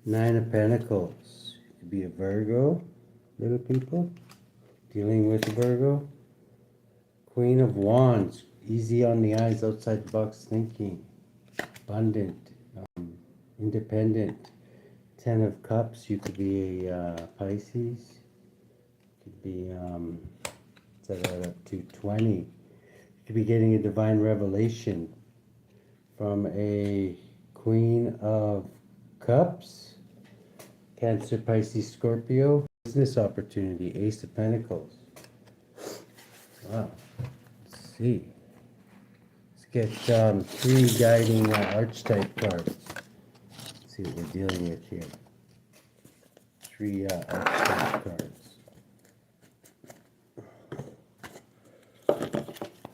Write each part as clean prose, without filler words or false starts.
Nine of Pentacles. It could be a Virgo, little people, dealing with Virgo. Queen of Wands. Easy on the eyes, outside the box thinking. Abundant. Independent. Ten of Cups. You could be a Pisces. Could be, set that up to 20. You could be getting a divine revelation from a Queen of Cups. Cancer, Pisces, Scorpio. Business opportunity. Ace of Pentacles. Wow. Let's see. Let's get 3 guiding archetype cards. Let's see what we're dealing with here. 3 archetype cards.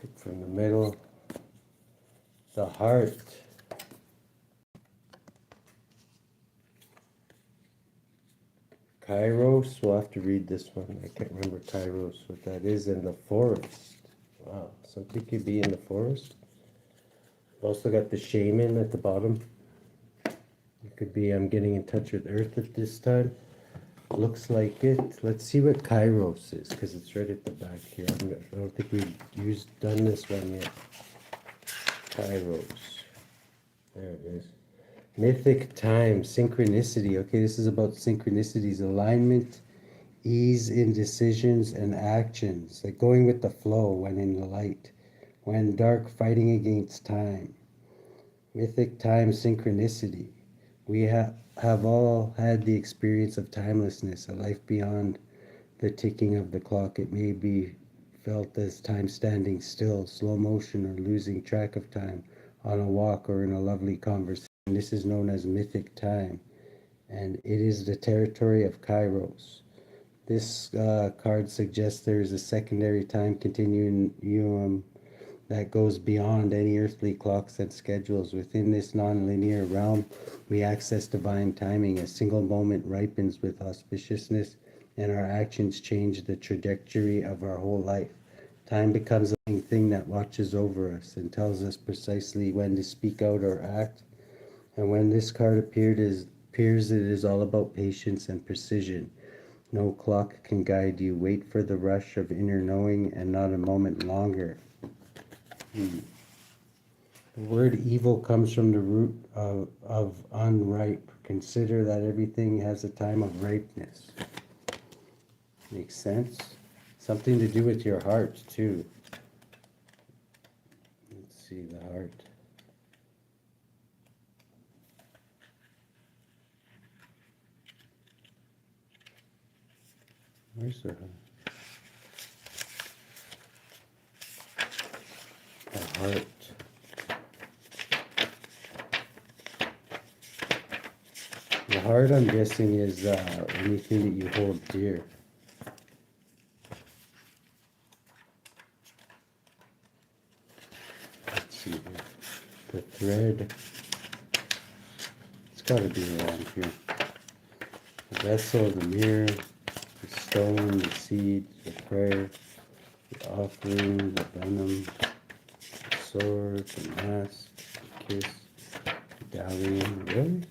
Pick from the middle. The Heart. Kairos. We'll have to read this one. I can't remember Kairos, what that is. And the Forest. Wow. Something could be in the forest. Also got the Shaman at the bottom. It could be I'm getting in touch with Earth at this time. Looks like it. Let's see what Kairos is, because it's right at the back here. I don't think we've done this one yet. Kairos. There it is. Mythic time, synchronicity. Okay, this is about synchronicities, alignment, ease in decisions and actions. Like going with the flow when in the light. When dark, fighting against time. Mythic time, synchronicity. We have all had the experience of timelessness, a life beyond the ticking of the clock. It may be felt as time standing still, slow motion, or losing track of time on a walk or in a lovely conversation. This is known as mythic time, and it is the territory of Kairos. This card suggests there is a secondary time continuum that goes beyond any earthly clocks and schedules. Within this non-linear realm, we access divine timing. A single moment ripens with auspiciousness, and our actions change the trajectory of our whole life. Time becomes a living thing that watches over us and tells us precisely when to speak out or act. And when this card appears, it is all about patience and precision. No clock can guide you. Wait for the rush of inner knowing and not a moment longer. The word evil comes from the root of unripe. Consider that everything has a time of ripeness. Makes sense? Something to do with your heart, too. Let's see, the heart. Where's the heart? The heart. The heart, I'm guessing, is anything that you hold dear. Let's see here. The thread. It's got to be around here. The vessel, the mirror, the stone, the seed, the prayer, the offering, the venom, the sword, the mask, the kiss, the dallium. Really?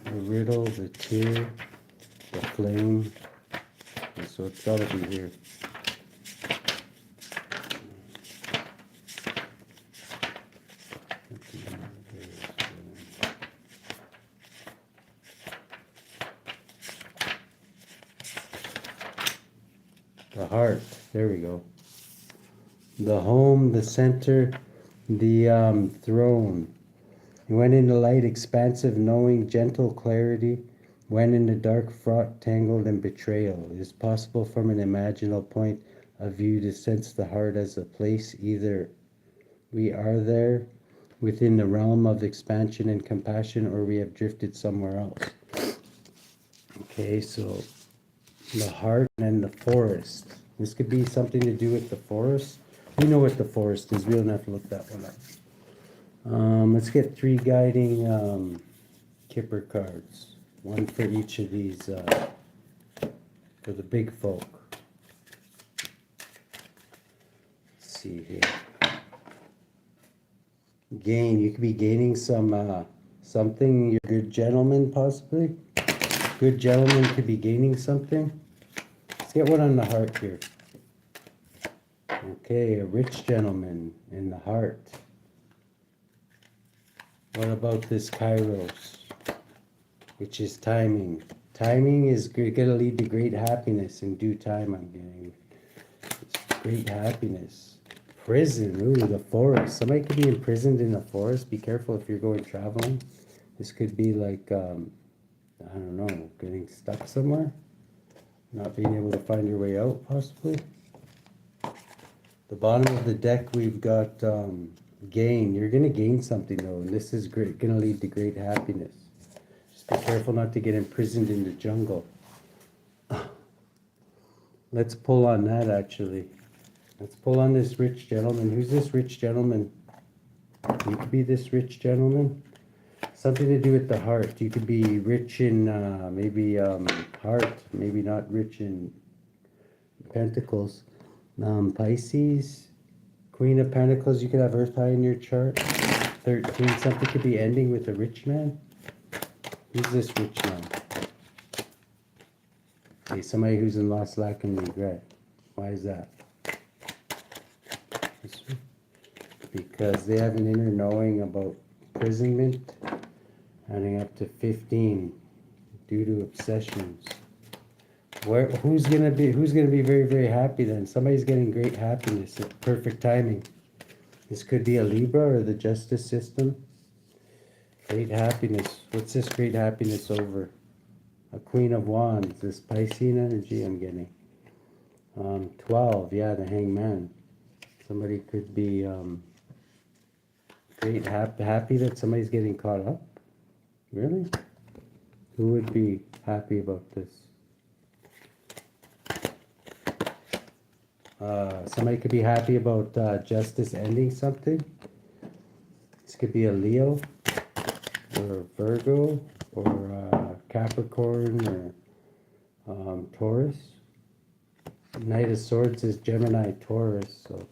The riddle, the tear, the flame. And so it's got to be here. The heart. There we go. The home, the center, the throne. When in the light, expansive, knowing, gentle clarity. When in the dark, fraught, tangled, and betrayal. It is possible from an imaginal point of view to sense the heart as a place. Either we are there within the realm of expansion and compassion, or we have drifted somewhere else. Okay, so the heart and the forest. This could be something to do with the forest. We know what the forest is. We don't have to look that one up. Let's get 3 guiding Kipper cards. One for each of these, for the big folk. Let's see here. Gain. You could be gaining some something. You're a good gentleman, possibly. Good gentleman could be gaining something. Let's get one on the heart here. Okay, a rich gentleman in the heart. What about this Kairos, which is timing? Timing is going to lead to great happiness in due time, I'm getting. It's great happiness. Prison, ooh, the forest. Somebody could be imprisoned in the forest. Be careful if you're going traveling. This could be like, I don't know, getting stuck somewhere. Not being able to find your way out, possibly. The bottom of the deck, we've got gain. You're going to gain something, though, and this is great, going to lead to great happiness. Just be careful not to get imprisoned in the jungle. Let's pull on that, actually. Let's pull on this rich gentleman. Who's this rich gentleman? You could be this rich gentleman. Something to do with the heart. You could be rich in maybe heart, maybe not rich in pentacles. Pisces, Queen of Pentacles. You could have Earth High in your chart. 13. Something could be ending with a rich man. Who's this rich man? Okay, somebody who's in loss, lack, and regret. Why is that? Because they have an inner knowing about imprisonment, adding up to 15 due to obsessions. Who's gonna be very, very happy then? Somebody's getting great happiness at perfect timing. This could be a Libra or the justice system. Great happiness. What's this great happiness over? A Queen of Wands. This Piscean energy I'm getting. 12, yeah, the Hangman. Somebody could be great happy that somebody's getting caught up. Really? Who would be happy about this? Somebody could be happy about justice ending something. This could be a Leo or Virgo or Capricorn or Taurus. Knight of Swords is Gemini, Taurus. So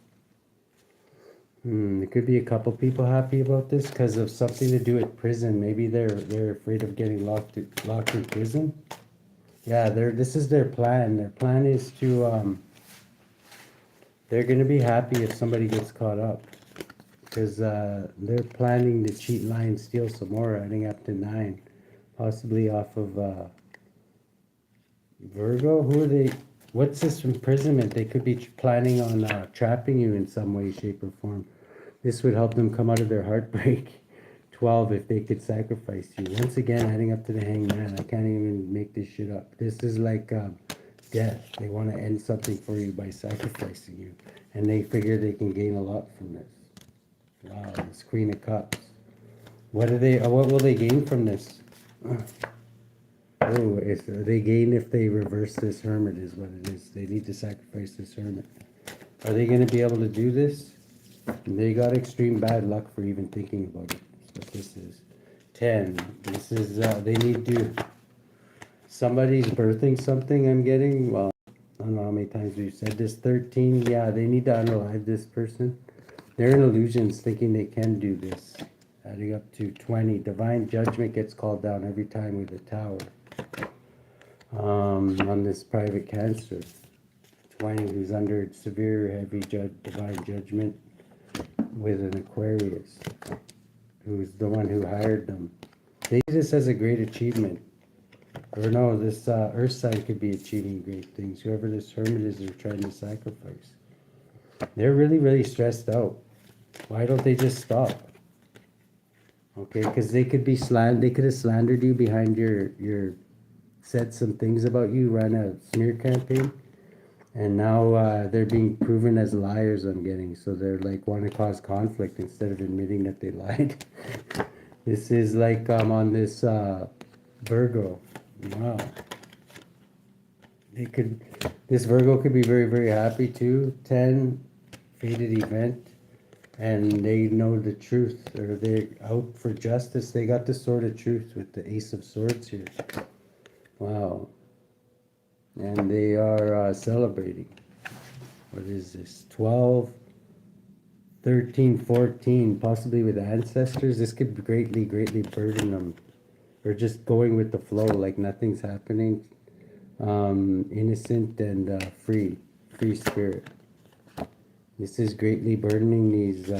there could be a couple people happy about this because of something to do with prison. Maybe they're afraid of getting locked in prison. Yeah, this is their plan. Their plan is to they're going to be happy if somebody gets caught up because they're planning to cheat, lie, and steal some more, adding up to 9, possibly off of Virgo. Who are they? What's this imprisonment? They could be planning on trapping you in some way, shape, or form. This would help them come out of their heartbreak. 12, if they could sacrifice you. Once again, adding up to the Hangman. I can't even make this shit up. This is like death. They want to end something for you by sacrificing you. And they figure they can gain a lot from this. Wow, this Queen of Cups. What will they gain from this? Oh, they gain if they reverse this Hermit is what it is. They need to sacrifice this Hermit. Are they going to be able to do this? They got extreme bad luck for even thinking about it. That's what this is. 10. This is, they need to, somebody's birthing something I'm getting. Well, I don't know how many times we've said this. 13. Yeah, they need to unalive this person. They're in illusions thinking they can do this. Adding up to 20. Divine judgment gets called down every time with a tower. On this private Cancer. 20, who's under severe, heavy divine judgment with an Aquarius, who's the one who hired them. They see this as a great achievement. Or no, this Earth sign could be achieving great things. Whoever this Hermit is, they're trying to sacrifice. They're really, really stressed out. Why don't they just stop? Okay, because they could be they could have slandered you behind your said some things about you, ran a smear campaign, and now they're being proven as liars, I'm getting. So they're like want to cause conflict instead of admitting that they lied. This is like on this Virgo. Wow. This Virgo could be very, very happy too. 10, fated event, and they know the truth, or they're out for justice. They got the sword of truth with the Ace of Swords here. Wow. And they are celebrating. What is this? 12, 13, 14, possibly with ancestors. This could greatly burden them. Or just going with the flow, like nothing's happening. Innocent and free spirit. This is greatly burdening these,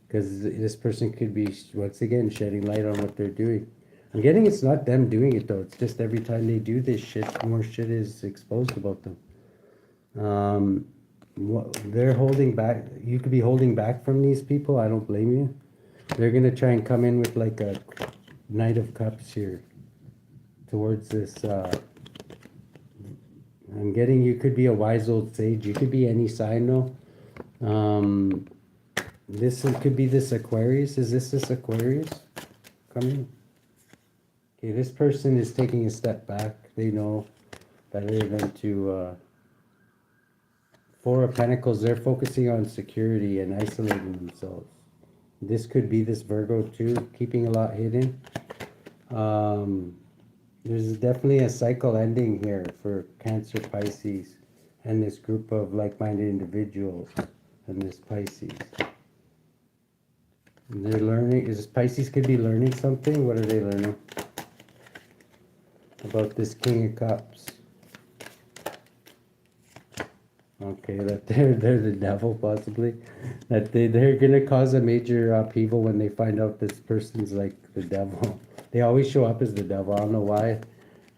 because this person could be, once again, shedding light on what they're doing. I'm getting it's not them doing it, though. It's just every time they do this shit, more shit is exposed about them. They're holding back. You could be holding back from these people. I don't blame you. They're going to try and come in with like a Knight of Cups here towards this. I'm getting you could be a wise old sage. You could be any sign, though. This could be this Aquarius. Is this Aquarius coming? Okay, this person is taking a step back. They know better than to. Four of Pentacles. They're focusing on security and isolating themselves. This could be this Virgo too, keeping a lot hidden. There's definitely a cycle ending here for Cancer, Pisces, and this group of like-minded individuals, and this Pisces. And they're learning. Pisces could be learning something. What are they learning? About this King of Cups. Okay, that they're the devil, possibly. That they're gonna cause a major upheaval when they find out this person's like the devil. They always show up as the devil. I don't know why.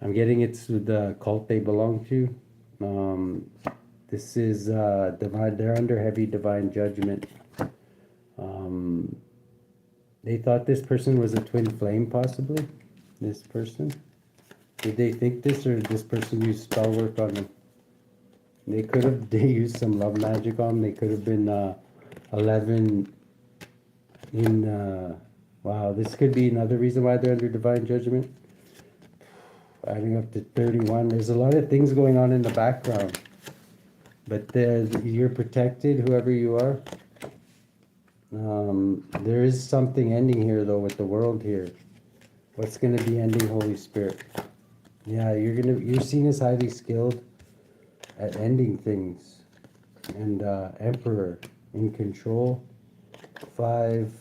I'm getting it's the cult they belong to. This is divine. They're under heavy divine judgment. They thought this person was a twin flame, possibly. This person. Did they think this, or did this person use spell work on them? They used some love magic on them. They could have been 11 in, wow, this could be another reason why they're under divine judgment. Adding up to 31. There's a lot of things going on in the background. But you're protected, whoever you are. There is something ending here, though, with the world here. What's going to be ending, Holy Spirit? Yeah, you're seen as highly skilled at ending things. And Emperor in control. 5.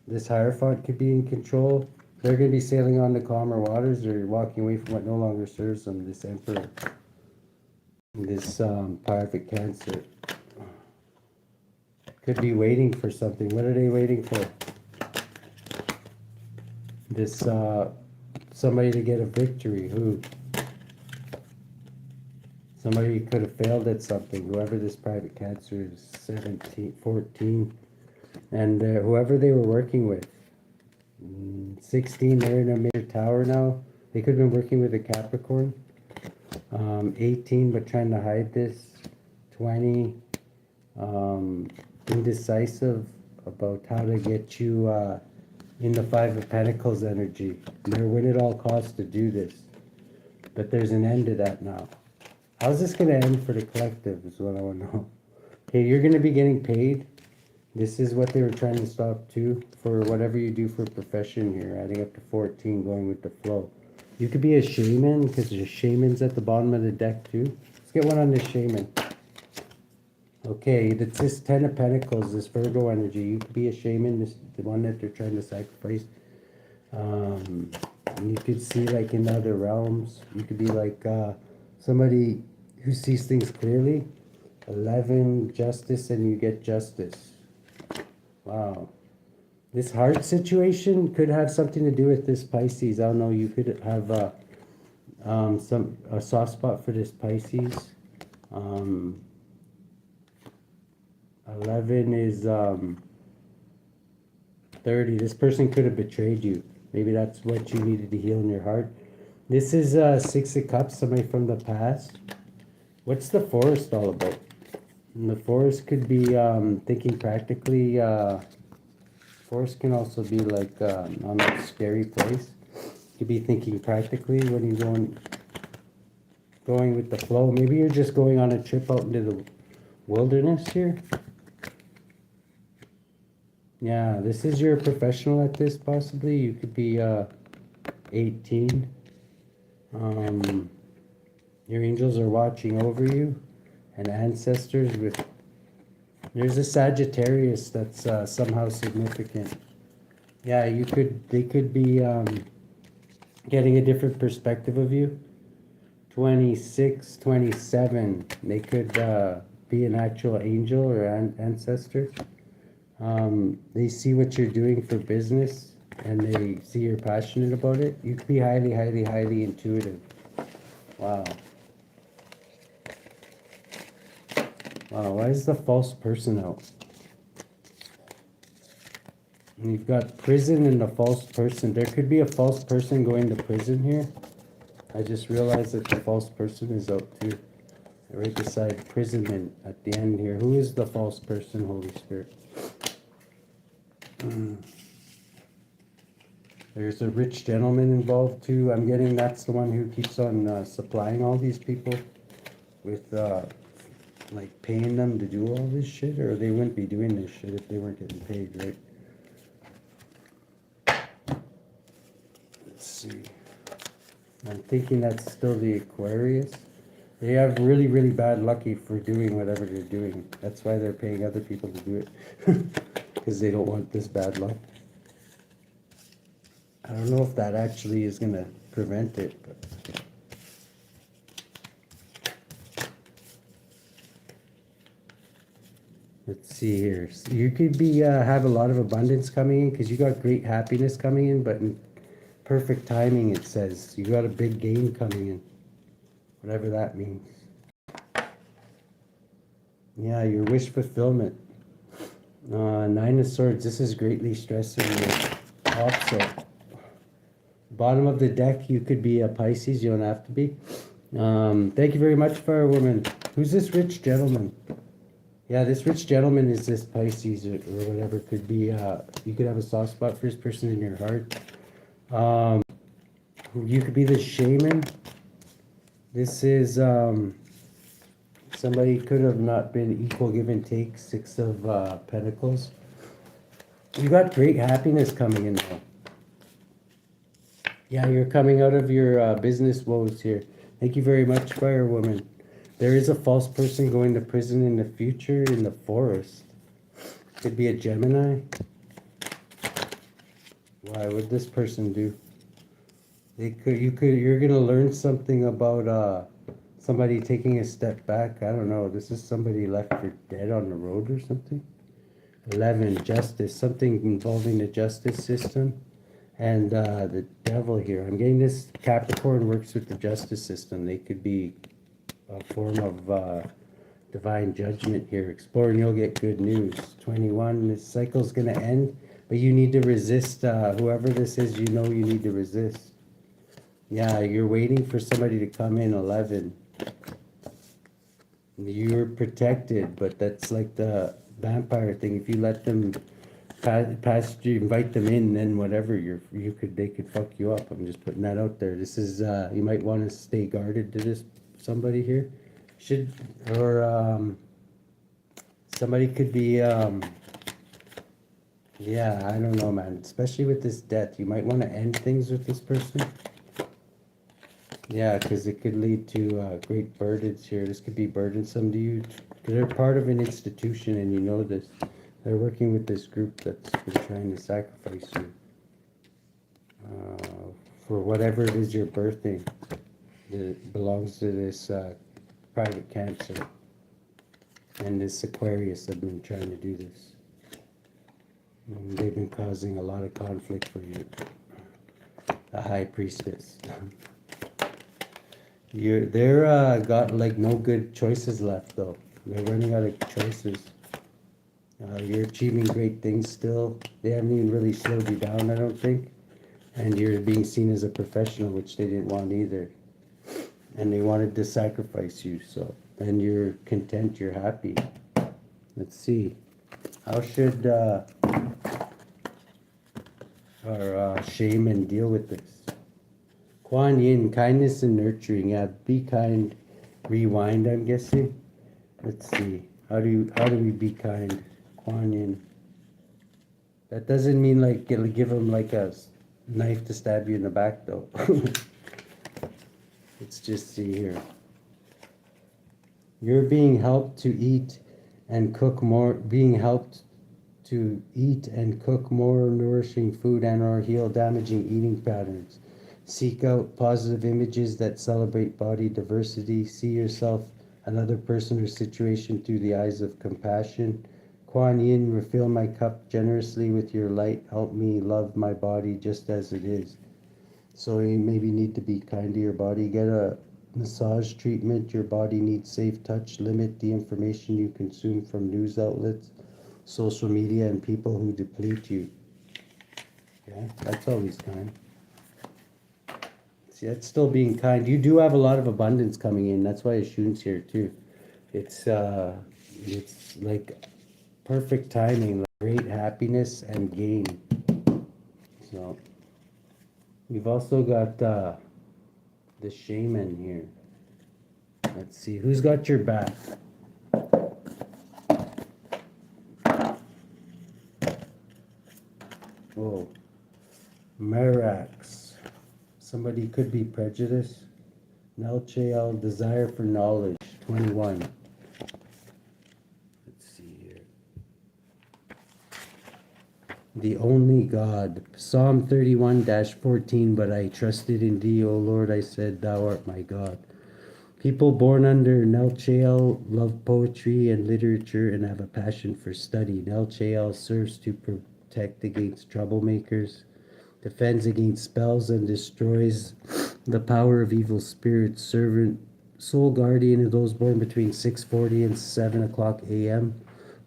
This Hierophant could be in control. They're going to be sailing on the calmer waters. They're walking away from what no longer serves them. This Emperor. This Private Cancer. Could be waiting for something. What are they waiting for? This somebody to get a victory. Who? Somebody could have failed at something. Whoever this Private Cancer is, 17, 14. And whoever they were working with. 16, they're in a major tower now. They could have been working with a Capricorn. 18, but trying to hide this. 20, indecisive about how to get you in the 5 of Pentacles energy. They're win at all costs to do this. But there's an end to that now. How's this going to end for the collective is what I want to know. Okay, you're going to be getting paid. This is what they were trying to stop too, for whatever you do for a profession here, adding up to 14, going with the flow. You could be a shaman, because the shaman's at the bottom of the deck too. Let's get one on the shaman. Okay, that's this 10 of Pentacles, this Virgo energy. You could be a shaman, this the one that they're trying to sacrifice. And you could see like in other realms. You could be like somebody who sees things clearly. 11, justice, and you get justice. Wow. This heart situation could have something to do with this Pisces. I don't know, you could have a soft spot for this Pisces. 11 is 30. This person could have betrayed you. Maybe that's what you needed to heal in your heart. This is 6 of Cups, somebody from the past. What's the Forest all about? And the Forest could be thinking practically. Forest can also be like not a scary place. You could be thinking practically when you're going with the flow. Maybe you're just going on a trip out into the wilderness here. Yeah, this is your professional at this, possibly. You could be 18. Your angels are watching over you. And ancestors with There's a Sagittarius that's somehow significant. Yeah, they could be getting a different perspective of you. 26, 27, they could be an actual angel or ancestor. They see what you're doing for business and they see you're passionate about it. You could be highly, highly, highly intuitive. Wow. Wow, why is the false person out? And you've got prison and the false person. There could be a false person going to prison here. I just realized that the false person is out too. Right beside imprisonment at the end here. Who is the false person, Holy Spirit? There's a rich gentleman involved too. I'm getting that's the one who keeps on supplying all these people with like paying them to do all this shit, or they wouldn't be doing this shit if they weren't getting paid, right? Let's see. I'm thinking that's still the Aquarius. They have really, really bad lucky for doing whatever they're doing. That's why they're paying other people to do it. Because they don't want this bad luck. I don't know if that actually is going to prevent it. But let's see here. So you could be have a lot of abundance coming in because you got great happiness coming in, but in perfect timing, it says. You got a big gain coming in. Whatever that means. Yeah, your wish fulfillment. Nine of Swords. This is greatly stressing you. Also, bottom of the deck, you could be a Pisces. You don't have to be. Thank you very much, Firewoman. Who's this rich gentleman? Yeah, this rich gentleman is this Pisces or whatever. Could be. You could have a soft spot for this person in your heart. You could be the Shaman. This is somebody could have not been equal give and take. Six of Pentacles. You got great happiness coming in though. Yeah, you're coming out of your business woes here. Thank you very much, Firewoman. There is a false person going to prison in the future in the forest. Could be a Gemini. Why would this person do? You're gonna learn something about somebody taking a step back. I don't know. This is somebody left for dead on the road or something. 11, justice. Something involving the justice system. And the devil here. I'm getting this Capricorn works with the justice system. They could be a form of divine judgment here. Explore and you'll get good news. 21, this cycle's going to end. But you need to resist. Whoever this is, you know you need to resist. Yeah, you're waiting for somebody to come in. 11. You're protected, but that's like the vampire thing. If you let them past you, invite them in, then whatever they could fuck you up. I'm just putting that out there. This is you might want to stay guarded to this somebody here. Somebody could be yeah, I don't know, man. Especially with this death, you might want to end things with this person. Yeah, because it could lead to great burdens here. This could be burdensome to you. Because they're part of an institution and you know this. They're working with this group that's been trying to sacrifice you. For whatever it is you're birthing. It belongs to this private Cancer. And this Aquarius have been trying to do this. And they've been causing a lot of conflict for you. The High Priestess. They're got like no good choices left though. They're running out of choices. You're achieving great things still. They haven't even really slowed you down, I don't think. And you're being seen as a professional, which they didn't want either. And they wanted to sacrifice you, so. And you're content, you're happy. Let's see. How should our shaman deal with this? Kuan Yin, kindness and nurturing. Yeah, be kind. Rewind, I'm guessing. Let's see. How do we be kind? Kuan Yin. That doesn't mean like it'll give him like a knife to stab you in the back though. Let's just see here. You're being helped to eat and cook more, being helped to eat and cook more nourishing food and or heal damaging eating patterns. Seek out positive images that celebrate body diversity. See yourself, another person or situation through the eyes of compassion. Kuan Yin, refill my cup generously with your light. Help me love my body just as it is. So you maybe need to be kind to your body. Get a massage treatment. Your body needs safe touch. Limit the information you consume from news outlets, social media, and people who deplete you. Yeah, that's always kind. See, that's still being kind. You do have a lot of abundance coming in. That's why Oshun's here too. It's like perfect timing, like great happiness and gain. So you've also got the Shaman here. Let's see, who's got your back? Whoa. Marax. Somebody could be prejudiced. Nelchael, desire for knowledge. 21. Let's see here. The only God. Psalm 31-14. But I trusted in thee, O Lord. I said, thou art my God. People born under Nelchael love poetry and literature and have a passion for study. Nelchael serves to protect against troublemakers, defends against spells, and destroys the power of evil spirits. Servant, soul guardian of those born between 6:40 and 7 o'clock a.m.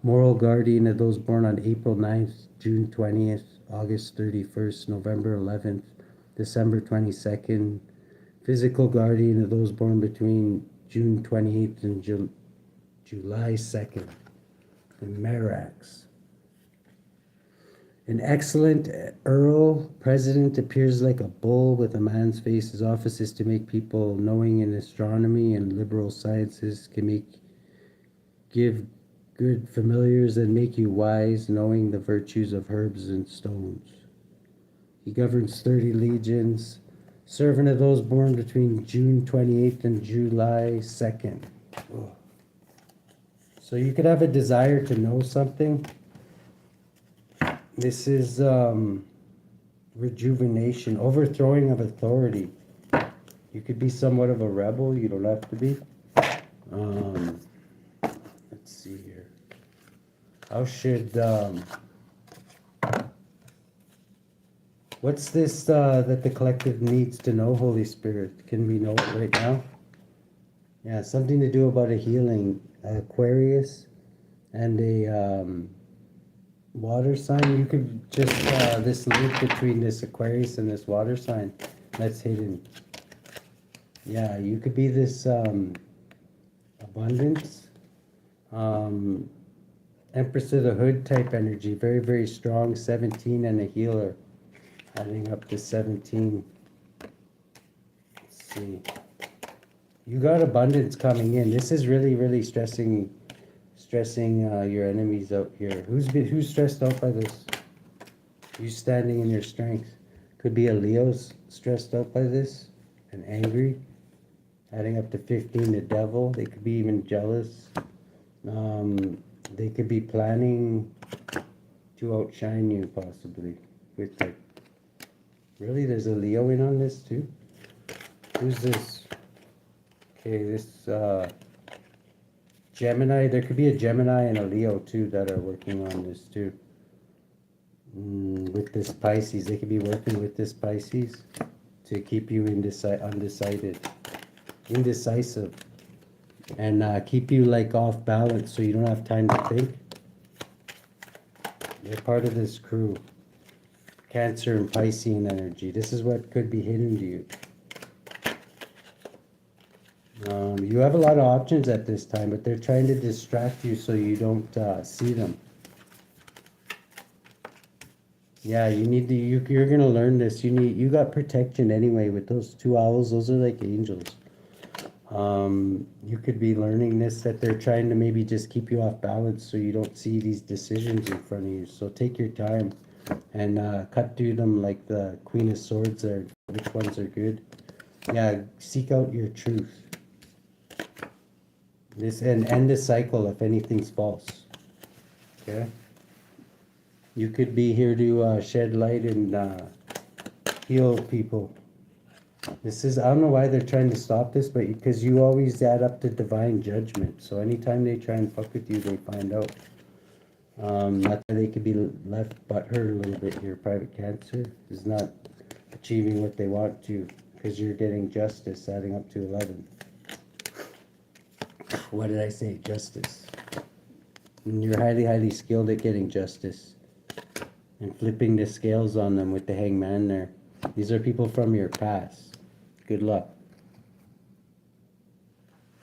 Moral guardian of those born on April 9th, June 20th, August 31st, November 11th, December 22nd. Physical guardian of those born between June 28th and July 2nd. The Marax. An excellent Earl President appears like a bull with a man's face. His office is to make people knowing in astronomy and liberal sciences, can give good familiars and make you wise, knowing the virtues of herbs and stones. He governs 30 legions. Servant of those born between June 28th and July 2nd. Oh. So you could have a desire to know something. This is rejuvenation, overthrowing of authority. You could be somewhat of a rebel. You don't have to be. Let's see here. How should... what's this that the collective needs to know, Holy Spirit? Can we know it right now? Yeah, something to do about a healing. Aquarius and a water sign. You could just, this link between this Aquarius and this water sign, that's hidden. Yeah, you could be this abundance. Empress of the Hood type energy. Very, very strong. 17 and a healer. Adding up to 17. Let's see. You got abundance coming in. This is really, really stressing your enemies out here. Who's stressed out by this? You standing in your strength. Could be a Leo's stressed out by this and angry. Adding up to 15, the devil. They could be even jealous. They could be planning to outshine you possibly with like. Really, there's a Leo in on this too? Who's this? Okay, this Gemini. There could be a Gemini and a Leo too that are working on this too. With this Pisces. They could be working with this Pisces to keep you indecisive. And keep you like off balance so you don't have time to think. They're part of this crew. Cancer and Piscean energy. This is what could be hidden to you. You have a lot of options at this time, but they're trying to distract you so you don't see them. Yeah, you need to. You're gonna learn this. You got protection anyway with those two owls. Those are like angels. You could be learning this, that they're trying to maybe just keep you off balance so you don't see these decisions in front of you. So take your time and cut through them like the Queen of Swords there. Which ones are good? Yeah, seek out your truth. This and end the cycle if anything's false. Okay? You could be here to shed light and heal people. This is, I don't know why they're trying to stop this, but because you always add up to divine judgment. So anytime they try and fuck with you, they find out. Not that they could be left butthurt a little bit. Your private cancer is not achieving what they want to, because you're getting justice, adding up to 11. What did I say? Justice. And you're highly, highly skilled at getting justice. And flipping the scales on them with the hangman there. These are people from your past. Good luck.